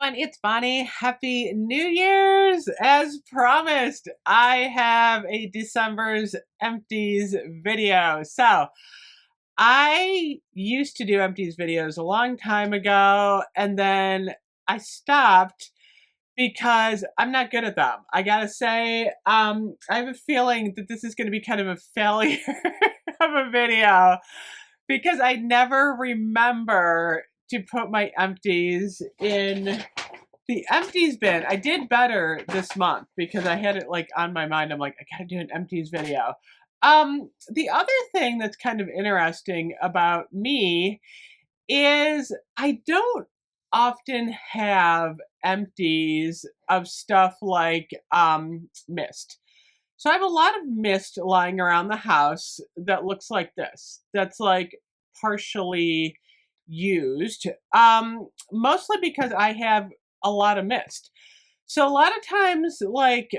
It's Bonnie. Happy New Year's! As promised, I have a December's Empties video. So, I used to do Empties videos a long time ago, and then I stopped because I'm not good at them. I gotta say, I have a feeling that this is going to be kind of a failure of a video because I never remember to put my empties in the empties bin. I did better this month because I had it like on my mind. I'm like, I gotta do an empties video. The other thing that's kind of interesting about me is I don't often have empties of stuff like mist. So I have a lot of mist lying around the house that looks like this. That's like partially used. Mostly because I have a lot of mist. So a lot of times, like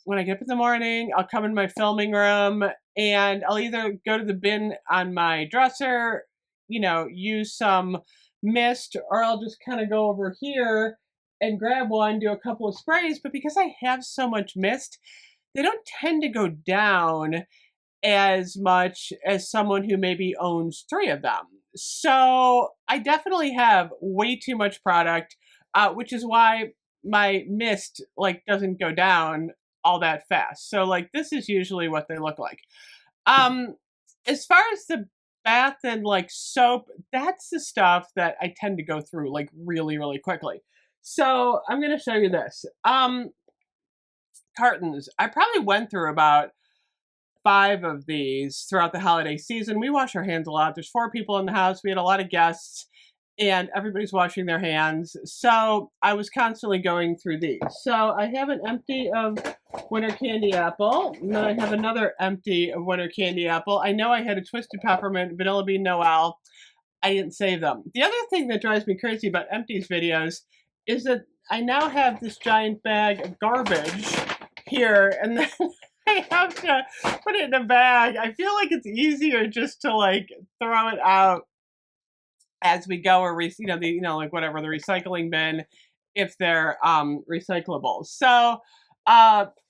when I get up in the morning, I'll come in my filming room and I'll either go to the bin on my dresser, use some mist, or I'll just kind of go over here and grab one, do a couple of sprays. But because I have so much mist, they don't tend to go down as much as someone who maybe owns three of them. So I definitely have way too much product, which is why my mist like doesn't go down all that fast. So like this is usually what they look like. As far as the bath and like soap, that's the stuff that I tend to go through like really, really quickly. So I'm gonna show you this. Cartons. I probably went through about 5 of these throughout the holiday season. We wash our hands a lot. There's 4 people in the house. We had a lot of guests and everybody's washing their hands. So I was constantly going through these. So I have an empty of Winter Candy Apple. And then I have another empty of Winter Candy Apple. I know I had a Twisted Peppermint, Vanilla Bean Noel. I didn't save them. The other thing that drives me crazy about empties videos is that I now have this giant bag of garbage here, and then I have to put it in a bag. I feel like it's easier just to like throw it out as we go, or like whatever the recycling bin if they're recyclable. So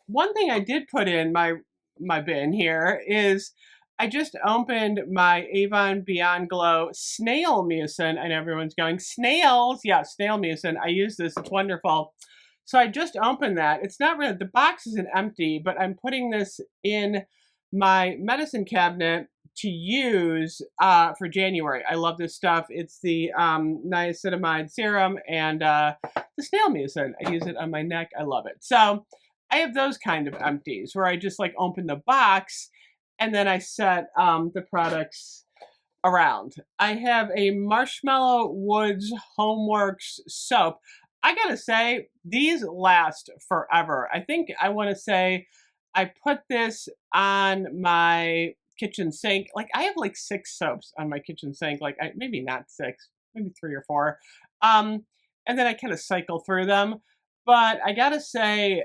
one thing I did put in my bin here is I just opened my Avon Beyond Glow Snail Mucin. I know everyone's going, snails? Yeah, snail mucin. I use this. It's wonderful. So I just opened that. It's not really, the box isn't empty, but I'm putting this in my medicine cabinet to use for January. I love this stuff. It's the niacinamide serum and the snail mucin. I use it on my neck. I love it. So I have those kind of empties where I just like open the box and then I set the products around. I have a Marshmallow Woods Homeworks soap. I gotta say, these last forever. I think I want to say I put this on my kitchen sink. Like I have like 6 soaps on my kitchen sink. Like maybe not 6, maybe 3 or 4. And then I kind of cycle through them. But I gotta say,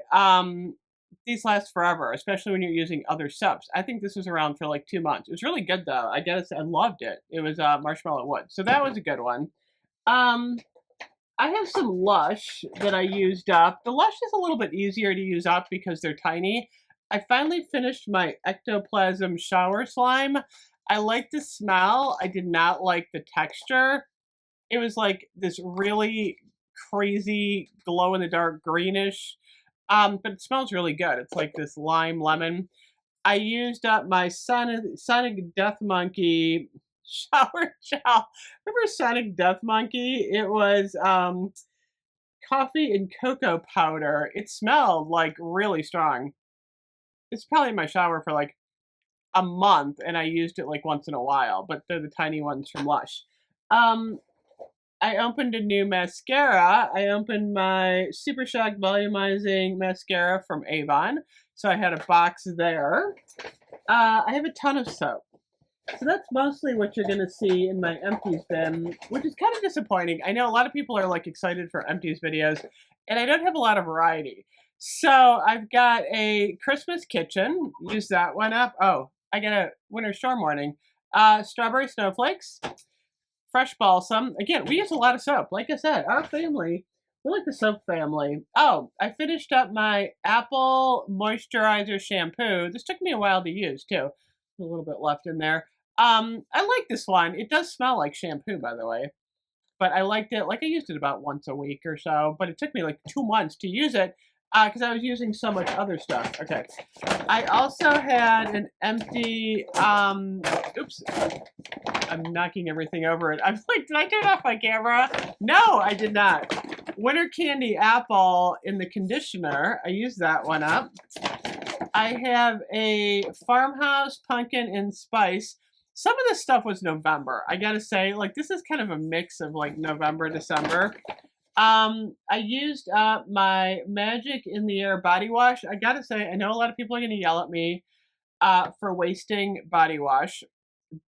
these last forever, especially when you're using other soaps. I think this was around for like 2 months. It was really good though. I gotta say, I loved it. It was Marshmallow Wood. So that was a good one. I have some Lush that I used up. The Lush is a little bit easier to use up because they're tiny. I finally finished my Ectoplasm Shower Slime. I like the smell. I did not like the texture. It was like this really crazy glow-in-the-dark greenish, but it smells really good. It's like this lime lemon. I used up my Sonic Death Monkey shower gel. Remember Sonic Death Monkey? It was coffee and cocoa powder. It smelled like really strong. It's probably in my shower for like a month, and I used it like once in a while, but they're the tiny ones from Lush. I opened a new mascara. I opened my Super Shock Volumizing Mascara from Avon. So I had a box there. I have a ton of soap. So that's mostly what you're going to see in my empties bin, which is kind of disappointing. I know a lot of people are like excited for empties videos, and I don't have a lot of variety. So I've got a Christmas kitchen. Use that one up. Oh, I got a winter storm warning. Strawberry snowflakes, fresh balsam. Again, we use a lot of soap. Like I said, our family, We like the soap family. Oh, I finished up my Apple Moisturizer shampoo. This took me a while to use too. A little bit left in there. I like this one. It does smell like shampoo, by the way. But I liked it. Like I used it about once a week or so, but it took me like 2 months to use it because I was using so much other stuff. Okay. I also had an empty. Oops. I'm knocking everything over it. I'm like, did I turn off my camera? No, I did not. Winter Candy Apple in the conditioner. I used that one up. I have a Farmhouse Pumpkin and Spice. Some of this stuff was November. I gotta say, like this is kind of a mix of like November, December. I used up my Magic in the Air body wash. I gotta say, I know a lot of people are gonna yell at me for wasting body wash,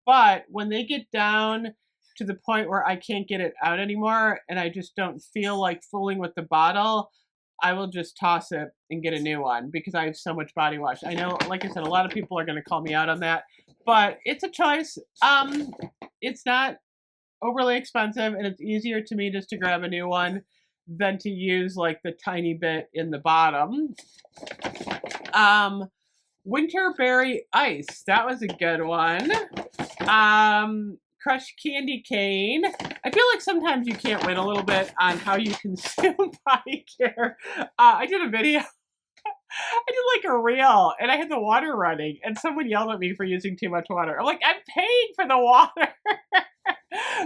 but when they get down to the point where I can't get it out anymore and I just don't feel like fooling with the bottle, I will just toss it and get a new one because I have so much body wash. I know, like I said, a lot of people are going to call me out on that, but it's a choice. It's not overly expensive and it's easier to me just to grab a new one than to use like the tiny bit in the bottom. Winterberry Ice. That was a good one. Crushed Candy Cane. I feel like sometimes you can't win a little bit on how you consume body care. I did a video. I did like a reel and I had the water running and someone yelled at me for using too much water. I'm like, I'm paying for the water.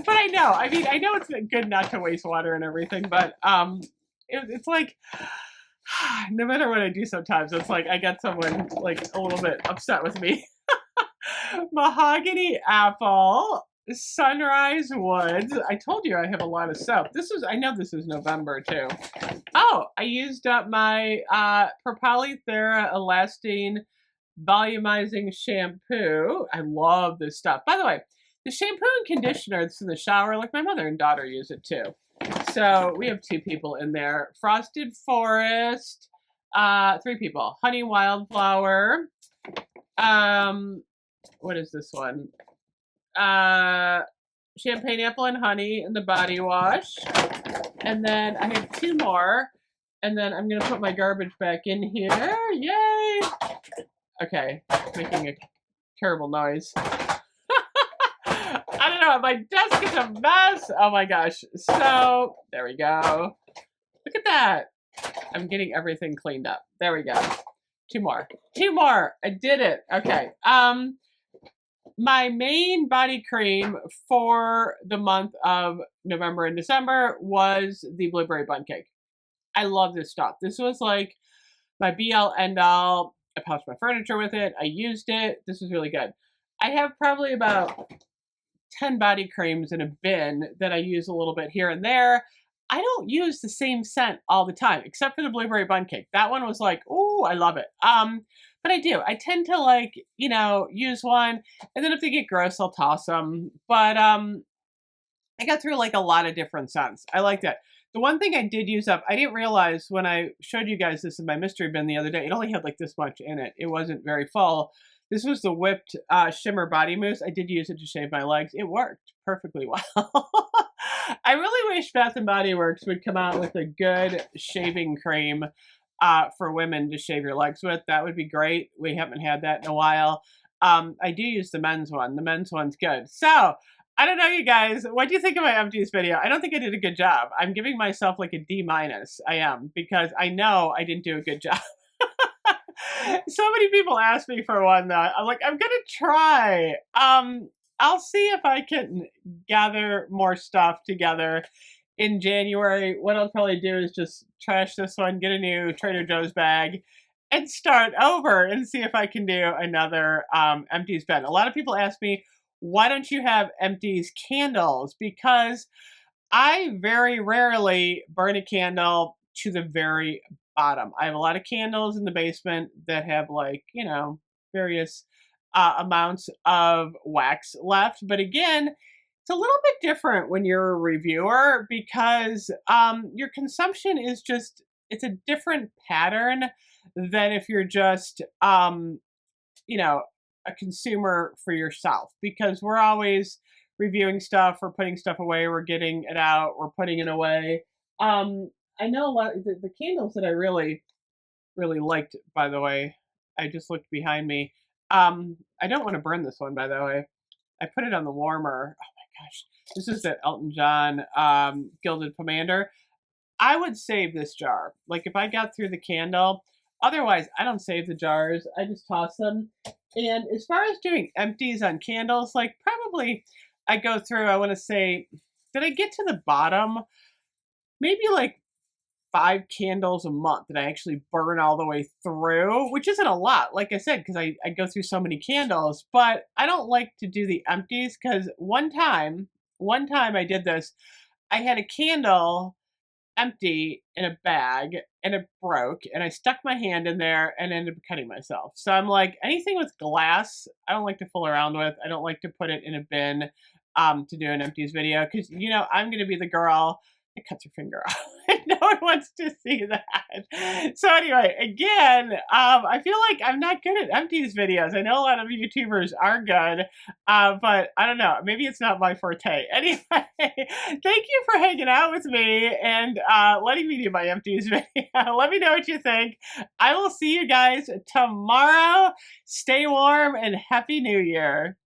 But I know. I mean, I know it's good not to waste water and everything, but it's like no matter what I do sometimes, it's like I get someone like a little bit upset with me. Mahogany Apple, Sunrise Woods. I told you I have a lot of soap. I know this is November too. Oh, I used up my Propalithera Elastine Volumizing Shampoo. I love this stuff. By the way, the shampoo and conditioner that's in the shower, like my mother and daughter use it too. So we have 2 people in there. Frosted Forest, 3 people. Honey Wildflower. What is this one? Champagne Apple and Honey in the body wash. And then I have 2 more. And then I'm going to put my garbage back in here. Yay! Okay, making a terrible noise. I don't know, my desk is a mess. Oh my gosh. So, there we go. Look at that. I'm getting everything cleaned up. There we go. 2 more. 2 more. I did it. Okay. My main body cream for the month of November and December was the Blueberry Bun Cake. I love this stuff. This was like my be-all, end-all. I polished my furniture with it. I used it. This was really good. I have probably about 10 body creams in a bin that I use a little bit here and there. I don't use the same scent all the time, except for the Blueberry Bun Cake. That one was like, oh, I love it. But I do. I tend to like, use one, and then if they get gross, I'll toss them. But I got through like a lot of different scents. I like that. The one thing I did use up, I didn't realize when I showed you guys this in my mystery bin the other day, it only had like this much in it. It wasn't very full. This was the whipped shimmer body mousse. I did use it to shave my legs. It worked perfectly well. I really wish Bath and Body Works would come out with a good shaving cream for women to shave your legs with. That would be great. We haven't had that in a while. I do use the men's one. The men's one's good. So, I don't know, you guys. What do you think of my Empties video? I don't think I did a good job. I'm giving myself like a D-. I am, because I know I didn't do a good job. So many people ask me for one that I'm like, I'm gonna try. I'll see if I can gather more stuff together in January. What I'll probably do is just trash this one, get a new Trader Joe's bag, and start over and see if I can do another Empties bin. A lot of people ask me, why don't you have Empties candles? Because I very rarely burn a candle to the very bottom. I have a lot of candles in the basement that have like, various amounts of wax left. But again, it's a little bit different when you're a reviewer because your consumption is just, it's a different pattern than if you're just, a consumer for yourself, because we're always reviewing stuff, we're putting stuff away, we're getting it out, we're putting it away. I know a lot of the candles that I really liked, by the way. I just looked behind me. I don't want to burn this one, by the way. I put it on the warmer. Oh my gosh. This is the Elton John Gilded Pomander. I would save this jar. Like if I got through the candle, otherwise I don't save the jars. I just toss them. And as far as doing empties on candles, like probably I go through, I want to say, did I get to the bottom? Maybe like 5 candles a month that I actually burn all the way through, which isn't a lot, like I said, because I go through so many candles. But I don't like to do the empties because one time I did this. I had a candle empty in a bag and it broke and I stuck my hand in there and ended up cutting myself. So I'm like, anything with glass, I don't like to fool around with. I don't like to put it in a bin to do an empties video because I'm gonna be the girl that cuts her finger off. No one wants to see that. So anyway, again, I feel like I'm not good at empties videos. I know a lot of YouTubers are good, but I don't know. Maybe it's not my forte. Anyway, thank you for hanging out with me and letting me do my empties video. Let me know what you think. I will see you guys tomorrow. Stay warm and Happy New Year.